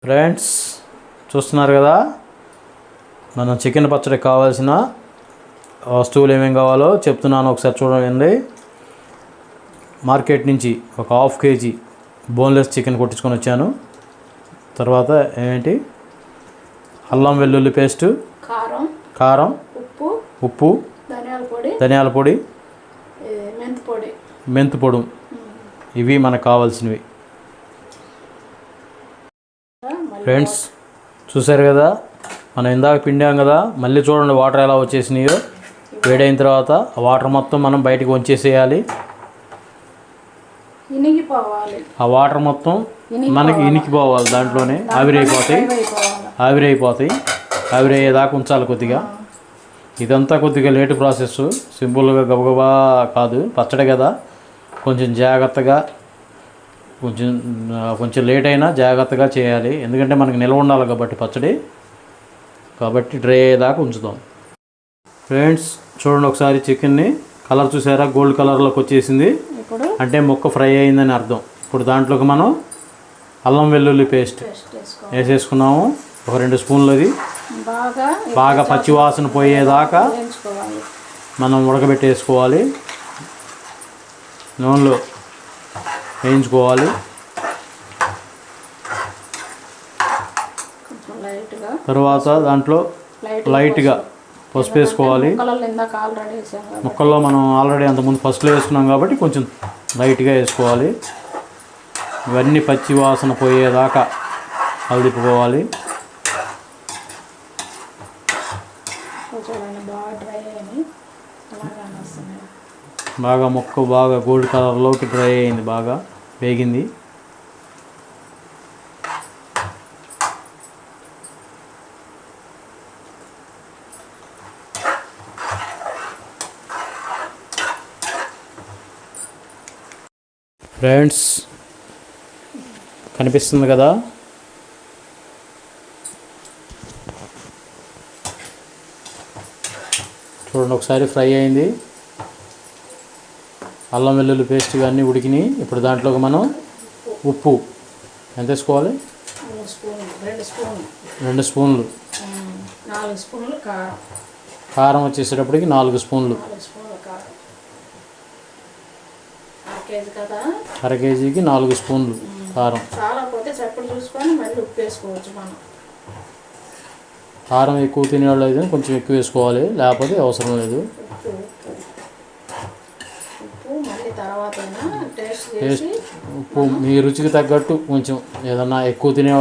Friends చూస్తున్నారు కదా, మనం చికెన్ పచ్చడికి కావాల్సిన వస్తువులు ఏమేమి కావాలో చెప్తున్నాను, ఒకసారి చూడండి. మార్కెట్ నుంచి ఒక ½ కేజీ బోన్లెస్ చికెన్ కొట్టించుకొని వచ్చాను. తర్వాత ఏంటి, అల్లం వెల్లుల్లి పేస్టు, కారం, ఉప్పు, ధనియాల పొడి, మెంతి పొడి, ఇవి మనకు కావాల్సినవి. ఫ్రెండ్స్ చూసారు కదా, మనం ఇందాక పిండాం కదా, మళ్ళీ చూడండి వాటర్ ఎలా వచ్చేసినాయో. వేడైన తర్వాత ఆ వాటర్ మొత్తం మనం బయటికి వంచేసేయాలి. ఆ వాటర్ మొత్తం మనకి ఇనికిపోవాలి, దాంట్లోనే ఆవిరైపోతాయి. ఆవిరయ్యేదాకా ఉంచాలి కొద్దిగా. ఇదంతా కొద్దిగా లేటు ప్రాసెస్, సింపుల్గా గబగబా కాదు. పచ్చడి కదా, కొంచెం జాగ్రత్తగా, కొంచెం లేట్ అయినా జాగ్రత్తగా చేయాలి. ఎందుకంటే మనకి నిల్వ ఉండాలి కాబట్టి పచ్చడి, కాబట్టి డ్రై అయ్యేదాకా ఉంచుదాం. ఫ్రెండ్స్ చూడండి ఒకసారి, చికెన్ని కలర్ చూసారా, గోల్డ్ కలర్లోకి వచ్చేసింది, అంటే ముక్క ఫ్రై అయిందని అర్థం. ఇప్పుడు దాంట్లోకి మనం అల్లం వెల్లుల్లి పేస్ట్ వేసేసుకున్నాము, ఒక 2 స్పూన్లు. అది బాగా పచ్చివాసన పోయేదాకా మనం ఉడకబెట్టేసుకోవాలి, నూనెలో వేయించుకోవాలి. తర్వాత దాంట్లో లైట్గా పసుపు వేసుకోవాలి. ముక్కల్లో మనం ఆల్రెడీ అంతకుముందు ఫస్ట్లో వేసుకున్నాం కాబట్టి కొంచెం లైట్గా వేసుకోవాలి. ఇవన్నీ పచ్చి వాసన పోయేదాకా అదిపుకోవాలి. బాగా ముక్క బాగా గోల్డ్ కలర్లోకి డ్రై అయింది, బాగా వేగింది. ఫ్రెండ్స్ కనిపిస్తుంది కదా, చూడండి ఒకసారి ఫ్రై అయింది. అల్లం వెల్లుల్లి పేస్ట్ అన్నీ ఉడికినాయి. ఇప్పుడు దాంట్లోకి మనం ఉప్పు ఎంత వేసుకోవాలి, 2 స్పూన్లు. కారం వచ్చేసేటప్పటికి 4 స్పూన్లు. అర కేజీకి 4 స్పూన్లు కారం. కారం ఎక్కువ తినేవాళ్ళు అయితే కొంచెం ఎక్కువ వేసుకోవాలి, లేకపోతే అవసరం లేదు. టేస్ట్ ఉప్పు మీ రుచికి తగ్గట్టు, కొంచెం ఏదన్నా ఎక్కువ తినేవాళ్ళు